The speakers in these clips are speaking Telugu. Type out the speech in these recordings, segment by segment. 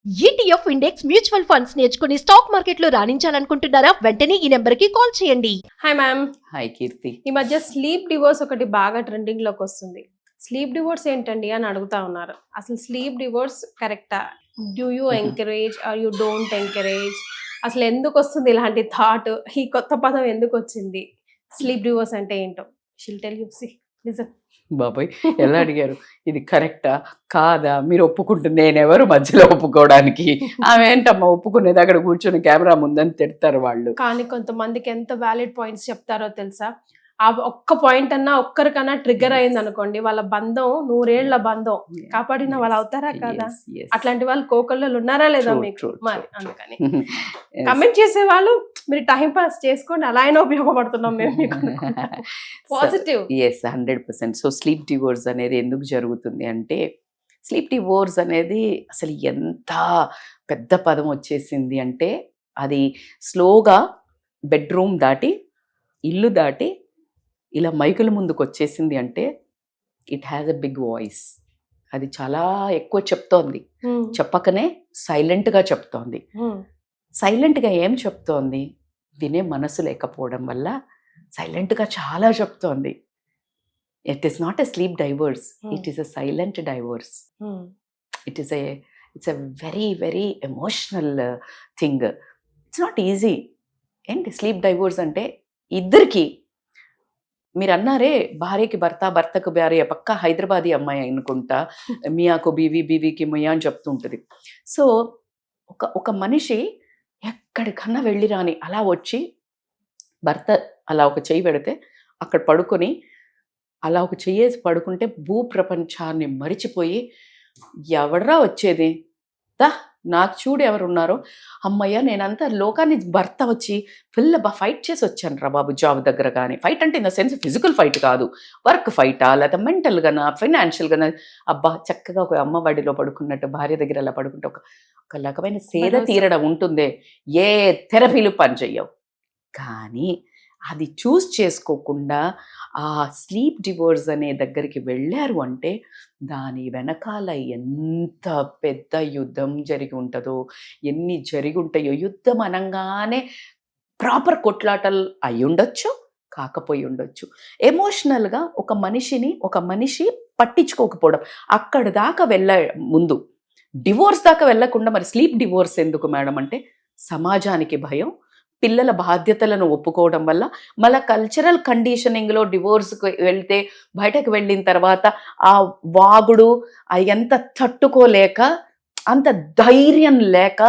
ఈటీఎఫ్ ఇండెక్స్ మ్యూచువల్ ఫండ్స్ నేర్చుకుని స్టాక్ మార్కెట్ లో రాణించాలనుకుంటున్నారా? వెంటనే ఈ నెంబర్ కి కాల్ చేయండి. Hi ma'am. హాయ్ కీర్తి. ఈ మధ్య స్లీప్ డివోర్స్ ఒకటి బాగా ట్రెండింగ్ లోకి వస్తుంది. స్లీప్ డివోర్స్ ఏంటండి అని అడుగుతా ఉన్నారు. అసలు స్లీప్ డివోర్స్ కరెక్టా? Do you encourage are you don't encourage? అసలు ఎందుకు వస్తుంది ఇలాంటి థాట్? ఈ కొత్త పదం ఎందుకు వచ్చింది? స్లీప్ డివోర్స్ అంటే ఏంటో shall tell you. See listen. బాబాయ్ ఎలా అడిగారు? ఇది కరెక్టా కాదా? మీరు ఒప్పుకుంటుంది, నేనెవరు మధ్యలో ఒప్పుకోవడానికి? ఆమె ఏంటమ్మా ఒప్పుకునేది? అక్కడ కూర్చొని కెమెరా ముందని తిడతారు వాళ్ళు. కానీ కొంతమందికి ఎంత వ్యాలిడ్ పాయింట్స్ చెప్తారో తెలుసా? ఆ ఒక్క పాయింట్ అన్నా ఒక్కరికన్నా ట్రిగ్గర్ అయింది అనుకోండి, వాళ్ళ బంధం 100 ఏళ్ల బంధం కాపాడిన వాళ్ళు అవుతారా కదా? అట్లాంటి వాళ్ళు కోకళ్ళు ఉన్నారా లేదా మీకు? మరి అందుకని కమెంట్ చేసే వాళ్ళు మీరు టైం పాస్ చేసుకోండి, అలా అయినా ఉపయోగపడుతున్నాం మేము మీకు. Positive. Yes, 100%. So sleep divorce అనేది ఎందుకు జరుగుతుంది అంటే, స్లీప్ డివోర్స్ అనేది అసలు ఎంత పెద్ద పదం వచ్చేసింది అంటే, అది స్లోగా బెడ్రూమ్ దాటి ఇల్లు దాటి ఇలా మైకుల ముందుకు వచ్చేసింది అంటే it has a big voice. అది చాలా ఎక్కువ చెప్తోంది. చెప్పకనే సైలెంట్గా చెప్తోంది. సైలెంట్గా ఏం చెప్తోంది? వినే మనసు లేకపోవడం వల్ల సైలెంట్గా చాలా చెప్తోంది. It is not a sleep divorce, it is a silent divorce. It's a very very emotional thing. It's not easy. ఏంటి స్లీప్ డైవర్స్ అంటే? ఇద్దరికి మీరు అన్నారే, భార్యకి భర్త, భర్తకు భార్య, పక్కా హైదరాబాదీ అమ్మాయి అనుకుంటా, మియాకు బీవీ, బీవీకి మియా అని చెప్తుంటుంది. సో ఒక మనిషి ఎక్కడికన్నా వెళ్ళి రాని అలా వచ్చి భర్త అలా ఒక చెయ్యి పెడితే అక్కడ పడుకొని అలా ఒక చెయ్యేసి పడుకుంటే భూప్రపంచాన్ని మరిచిపోయి ఎవడరా వచ్చేది, దా నాకు చూడు ఎవరున్నారో, అమ్మయ్య నేనంతా లోకాన్ని భర్త వచ్చి ఫైట్ చేసి వచ్చాను రా బాబు జాబ్ దగ్గర. కానీ ఫైట్ అంటే in the sense physical fight కాదు, వర్క్ ఫైటా లేదా మెంటల్గానా ఫైనాన్షియల్గానా. అబ్బా చక్కగా ఒక అమ్మవాడిలో పడుకున్నట్టు భార్య దగ్గర అలా పడుకుంటే ఒక రకమైన సేద తీరడం ఉంటుందే, ఏ థెరపీలు పనిచేయవు. కానీ అది చూస్ చేసుకోకుండా ఆ స్లీప్ డివోర్స్ అనే దగ్గరికి వెళ్ళారు అంటే దాని వెనకాల ఎంత పెద్ద యుద్ధం జరిగి ఉంటుందో, ఎన్ని జరిగి ఉంటాయో. యుద్ధం అనగానే ప్రాపర్ కొట్లాటలు అయి ఉండొచ్చు, కాకపోయి ఉండొచ్చు. ఎమోషనల్గా ఒక మనిషి పట్టించుకోకపోవడం, అక్కడ దాకా ముందు డివోర్స్ దాకా వెళ్ళకుండా మరి స్లీప్ డివోర్స్ ఎందుకు మేడం అంటే, సమాజానికి భయం, పిల్లల బాధ్యతలను ఒప్పుకోవడం వల్ల, మళ్ళీ కల్చరల్ కండిషనింగ్లో డివోర్స్కి వెళ్తే బయటకు వెళ్ళిన తర్వాత ఆ వాగుడు ఎంత తట్టుకోలేక, అంత ధైర్యం లేక,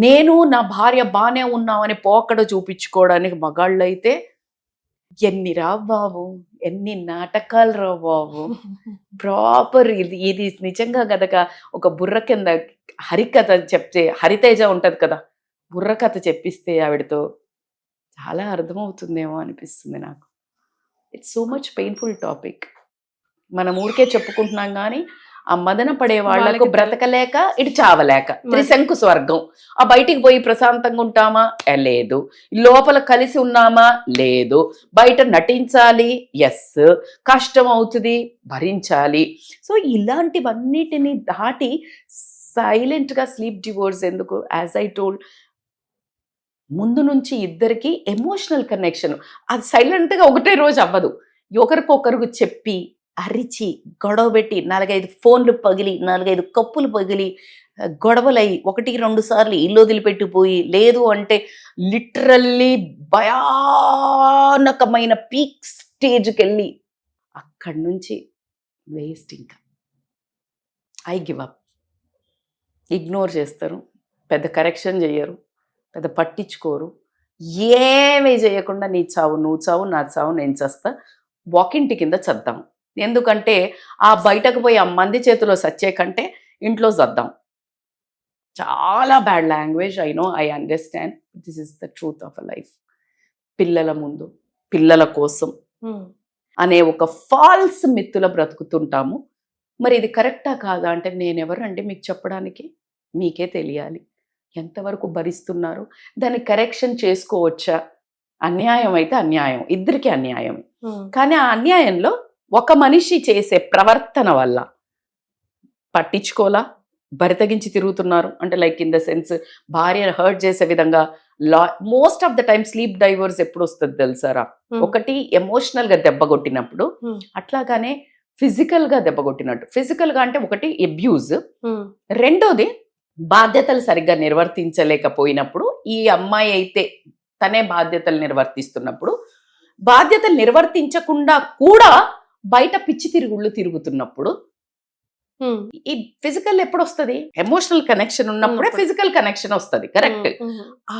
నేను నా భార్య బానే ఉన్నామని పోకడ చూపించుకోవడానికి మగాళ్ళు అయితే ఎన్ని రా బాబు, ఎన్ని నాటకాలు రా బాబు. ప్రాపర్ ఇది నిజంగా కదక. ఒక బుర్ర కింద హరికథ చెప్తే, హరితేజ ఉంటుంది కదా, బుర్రకథ చెప్పిస్తే ఆవిడతో చాలా అర్థమవుతుందేమో అనిపిస్తుంది నాకు. It's so much painful topic. మనం ఊరికే చెప్పుకుంటున్నాం కానీ ఆ మదన పడే వాళ్లకు బ్రతకలేక, ఇటు చావలేక, త్రిశంకు స్వర్గం. ఆ బయటికి పోయి ప్రశాంతంగా ఉంటామా? లేదు. లోపల కలిసి ఉన్నామా? లేదు. బయట నటించాలి, ఎస్. కష్టం అవుతుంది, భరించాలి. సో ఇలాంటివన్నిటిని దాటి సైలెంట్గా స్లీప్ డివోర్స్ ఎందుకు? యాజ్ ఐ టోల్డ్, ముందు నుంచి ఇద్దరికి ఎమోషనల్ కనెక్షన్. అది సైలెంట్గా ఒకటే రోజు అవ్వదు. ఒకరికొకరికి చెప్పి అరిచి గొడవ పెట్టి 4-5 ఫోన్లు పగిలి, 4-5 కప్పులు పగిలి, గొడవలై 1-2 సార్లు ఇల్లు వదిలిపెట్టిపోయి, లేదు అంటే లిటరల్లీ భయానకమైన పీక్ స్టేజ్కి వెళ్ళి అక్కడి నుంచి వేస్ట్. ఇంకా ఐ గివ్ అప్. ఇగ్నోర్ చేస్తారు, పెద్ద కరెక్షన్ చేయరు, పెద్ద పట్టించుకోరు, ఏమీ చేయకుండా నీ చావు నువ్వు చావు, నా చావు నేను చస్తా, వాకింటి కింద చద్దాం. ఎందుకంటే ఆ బయటకు పోయి ఆ మంది చేతిలో సచ్చే కంటే ఇంట్లో చద్దాం. చాలా bad language, I know, I understand. This is the truth of a life. పిల్లల ముందు, పిల్లల కోసం అనే ఒక ఫాల్స్ మిత్తుల బ్రతుకుతుంటాము. మరి ఇది కరెక్టా కాదా అంటే, నేనెవరండి మీకు చెప్పడానికి? మీకే తెలియాలి ఎంతవరకు భరిస్తున్నారు, దాన్ని కరెక్షన్ చేసుకోవచ్చా. అన్యాయం అయితే అన్యాయం, ఇద్దరికి అన్యాయం. కానీ ఆ అన్యాయంలో ఒక మనిషి చేసే ప్రవర్తన వల్ల పట్టించుకోలా, బరితగించి తిరుగుతున్నారు అంటే లైక్ ఇన్ ద సెన్స్ భార్యను హర్ట్ చేసే విధంగా most of the time sleep divorce ఎప్పుడు వస్తుంది తెలుసారా? ఒకటి ఎమోషనల్ గా దెబ్బ కొట్టినప్పుడు, అట్లాగానే ఫిజికల్ గా దెబ్బ కొట్టినట్టు. ఫిజికల్ గా అంటే ఒకటి అబ్యూజ్, రెండోది బాధ్యతలు సరిగ్గా నిర్వర్తించలేకపోయినప్పుడు. ఈ అమ్మాయి అయితే తనే బాధ్యతలు నిర్వర్తిస్తున్నప్పుడు, బాధ్యతలు నిర్వర్తించకుండా కూడా బయట పిచ్చి తిరుగుళ్ళు తిరుగుతున్నప్పుడు, ఈ ఫిజికల్ ఎప్పుడు వస్తుంది? ఎమోషనల్ కనెక్షన్ ఉన్నప్పుడే ఫిజికల్ కనెక్షన్ వస్తుంది. కరెక్ట్. ఆ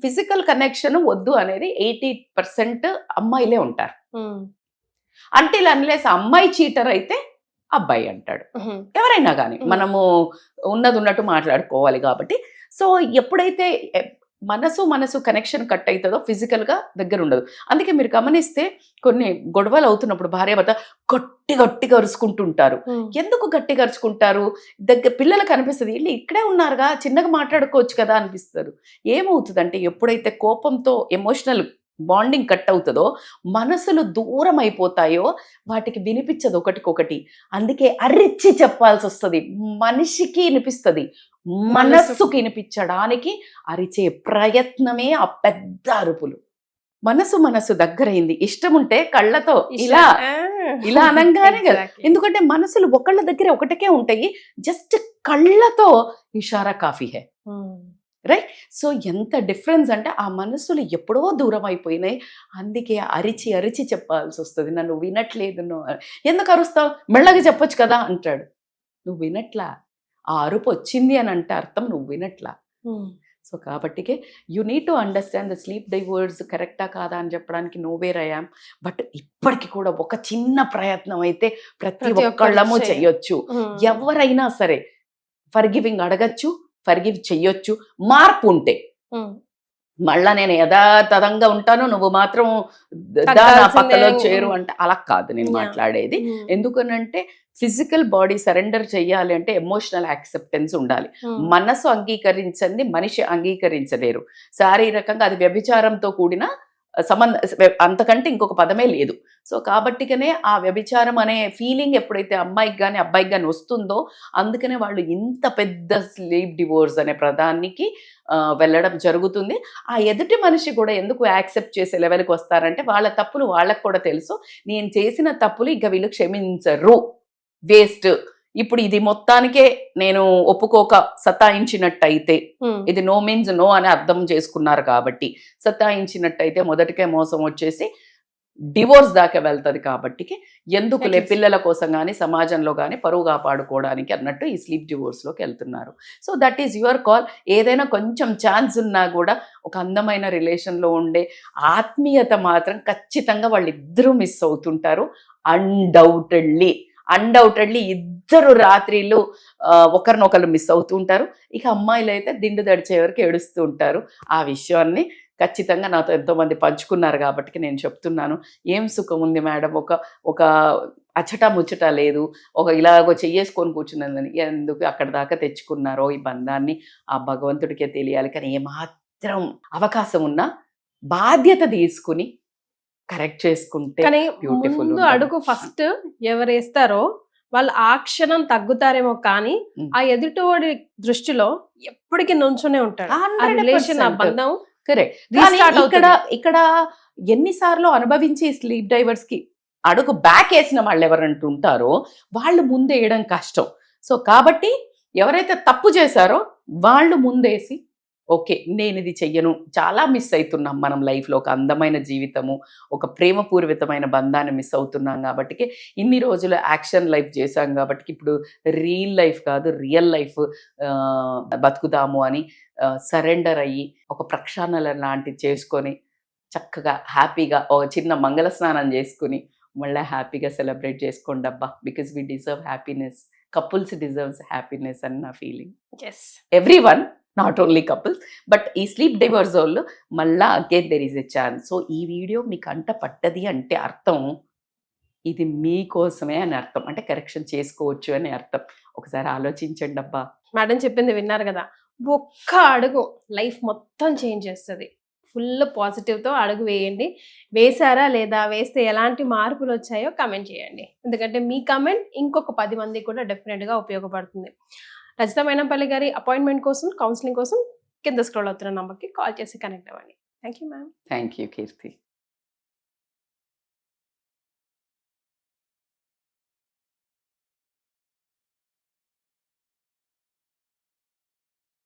ఫిజికల్ కనెక్షన్ వద్దు అనేది 80% అమ్మాయిలే ఉంటారు. అంటే అన్లెస్ అమ్మాయి చీటర్ అయితే అబ్బాయి అంటాడు. ఎవరైనా కానీ మనము ఉన్నది ఉన్నట్టు మాట్లాడుకోవాలి కాబట్టి. సో ఎప్పుడైతే మనసు కనెక్షన్ కట్ అవుతుందో ఫిజికల్ గా దగ్గర ఉండదు. అందుకే మీరు గమనిస్తే కొన్ని గొడవలు అవుతున్నప్పుడు భార్యాభర్త గట్టిగా అరుచుకుంటుంటారు. ఎందుకు గట్టిగా అరుచుకుంటారు? దగ్గర పిల్లలకు అనిపిస్తుంది వీళ్ళు ఇక్కడే ఉన్నారుగా, చిన్నగా మాట్లాడుకోవచ్చు కదా అనిపిస్తారు. ఏమవుతుందంటే ఎప్పుడైతే కోపంతో ఎమోషనల్ బాండింగ్ కట్ అవుతుందో, మనసులు దూరం అయిపోతాయో, వాటికి వినిపించదు ఒకటికొకటి. అందుకే అరిచి చెప్పాల్సి వస్తుంది. మనిషికి వినిపిస్తుంది, మనస్సుకి వినిపించడానికి అరిచే ప్రయత్నమే ఆ పెద్ద అరుపులు. మనసు దగ్గరైంది, ఇష్టం ఉంటే కళ్ళతో ఇలా అనగానే కదా. ఎందుకంటే మనసులు ఒకళ్ళ దగ్గర ఒకటికే ఉంటాయి, జస్ట్ కళ్ళతో ఇషారా కాఫీ హే. రైట్. సో ఎంత డిఫరెన్స్ అంటే ఆ మనసులు ఎప్పుడో దూరం అయిపోయినాయి. అందుకే అరిచి చెప్పాల్సి వస్తుంది. నన్ను వినట్లేదు, ఎందుకు అరుస్తావు, మెల్లగా చెప్పొచ్చు కదా అంటాడు. నువ్వు వినట్లా, ఆ అరుపు వచ్చింది అని అంటే అర్థం నువ్వు వినట్లా. సో కాబట్టికే you need to understand the sleep divorce కరెక్టా కాదా అని చెప్పడానికి నోవేర్ అయ్యాం. బట్ ఇప్పటికి కూడా ఒక చిన్న ప్రయత్నం అయితే ప్రతి ఒక్కళ్ళము చెయ్యొచ్చు. ఎవరైనా సరే ఫర్గివింగ్ అడగచ్చు, ఫర్గివ్ చెయ్యొచ్చు, మార్పు ఉంటే. మళ్ళా నేను యథాతథంగా ఉంటాను, నువ్వు మాత్రం నా పక్కలో చేరు అంటే అలా కాదు నేను మాట్లాడేది. ఎందుకనంటే ఫిజికల్ బాడీ సరెండర్ చెయ్యాలి అంటే ఎమోషనల్ యాక్సెప్టెన్స్ ఉండాలి. మనసు అంగీకరించండి, మనిషి అంగీకరించలేరు. శారీరకంగా అది వ్యభిచారంతో కూడిన అంతకంటే ఇంకొక పదమే లేదు. సో కాబట్టికనే ఆ వ్యభిచారం అనే ఫీలింగ్ ఎప్పుడైతే అమ్మాయికి కానీ అబ్బాయికి కానీ వస్తుందో, అందుకనే వాళ్ళు ఇంత పెద్ద స్లీప్ డివోర్స్ అనే ప్రధానికి వెళ్ళడం జరుగుతుంది. ఆ ఎదుటి మనిషి కూడా ఎందుకు యాక్సెప్ట్ చేసే లెవెల్కి వస్తారంటే వాళ్ళ తప్పులు వాళ్ళకు కూడా తెలుసు. నేను చేసిన తప్పులు ఇంకా వీళ్ళు క్షమించరు, వేస్ట్. ఇప్పుడు ఇది మొత్తానికే నేను ఒప్పుకోక సతాయించినట్టయితే, ఇది నో మీన్స్ నో అని అర్థం చేసుకున్నారు కాబట్టి, సతాయించినట్టయితే మొదటికే మోసం వచ్చేసి డివోర్స్ దాకా వెళ్తుంది. కాబట్టి ఎందుకులే పిల్లల కోసం కానీ సమాజంలో కానీ పరువు కాపాడుకోవడానికి అన్నట్టు ఈ స్లీప్ డివోర్స్లోకి వెళ్తున్నారు. So that is your call. ఏదైనా కొంచెం ఛాన్స్ ఉన్నా కూడా ఒక అందమైన రిలేషన్లో ఉండే ఆత్మీయత మాత్రం ఖచ్చితంగా వాళ్ళిద్దరూ మిస్ అవుతుంటారు. అన్డౌటెడ్లీ ఇద్దరు రాత్రిళ్ళు ఒకరినొకరు మిస్ అవుతూ ఉంటారు. ఇక అమ్మాయిలు అయితే దిండు దడిచే వరకు ఏడుస్తూ ఉంటారు. ఆ విషయాన్ని ఖచ్చితంగా నాతో ఎంతోమంది పంచుకున్నారు కాబట్టి నేను చెప్తున్నాను. ఏం సుఖం ఉంది మేడం, ఒక అచ్చట ముచ్చట లేదు, ఇలాగో చెయ్యేసుకొని కూర్చున్నదని. ఎందుకు అక్కడ దాకా తెచ్చుకున్నారో ఈ బంధాన్ని ఆ భగవంతుడికే తెలియాలి. కానీ ఏమాత్రం అవకాశం ఉన్నా బాధ్యత తీసుకుని కరెక్ట్ చేసుకుంటే ముందు అడుగు ఫస్ట్ ఎవరు వేస్తారో వాళ్ళు ఆ క్షణం తగ్గుతారేమో, కానీ ఆ ఎదుటివాడి దృష్టిలో ఎప్పటికీ నుంచునే ఉంటాడు. ఆ రిలేషన్, ఆ బంధం కరెక్ట్. ఇక్కడ ఎన్నిసార్లు అనుభవించి స్లీప్ డైవర్స్ కి అడుగు బ్యాక్ వేసిన వాళ్ళు ఎవరంటూ ఉంటారో వాళ్ళు ముందు వేయడం కష్టం. సో కాబట్టి ఎవరైతే తప్పు చేశారో వాళ్ళు ముందేసి ఓకే నేను ఇది చెయ్యను. చాలా మిస్ అవుతున్నాం మనం లైఫ్లో, ఒక అందమైన జీవితము, ఒక ప్రేమపూర్వితమైన బంధాన్ని మిస్ అవుతున్నాం. కాబట్టి ఇన్ని రోజులు యాక్షన్ లైఫ్ చేశాం కాబట్టి ఇప్పుడు రియల్ లైఫ్ బతుకుదాము అని సరెండర్ అయ్యి ఒక ప్రక్షాళన లాంటివి చేసుకొని చక్కగా హ్యాపీగా ఒక చిన్న మంగళ స్నానం చేసుకుని మళ్ళీ హ్యాపీగా సెలబ్రేట్ చేసుకోండి అబ్బా. Because we deserve happiness, couples deserves happiness అని నా feeling. Everyone, not only couples. But ఈ స్లీప్ డైవర్స్ వాళ్ళు మళ్ళా again there is a chance. So ఈ వీడియో మీకు అంట పట్టది అంటే అర్థం ఇది మీకోసమే అని అర్థం, అంటే కరెక్షన్ చేసుకోవచ్చు అని అర్థం. ఒకసారి ఆలోచించండి అబ్బా. మేడం చెప్పింది విన్నారు కదా, ఒక్క అడుగు లైఫ్ మొత్తం చేంజ్ చేస్తుంది. ఫుల్ పాజిటివ్తో అడుగు వేయండి. వేసారా లేదా, వేస్తే ఎలాంటి మార్పులు వచ్చాయో కమెంట్ చేయండి. ఎందుకంటే మీ కమెంట్ ఇంకొక 10 మందికి కూడా డెఫినెట్గా ఉపయోగపడుతుంది. రజిత మైనంపల్లి గారి అపాయింట్మెంట్ కోసం, కౌన్సిలింగ్ కోసం కింద స్క్రోల్ అవుతున్న నంబర్కి కాల్ చేసి కనెక్ట్ అవ్వండి. Thank you ma'am. Thank you Keerthi.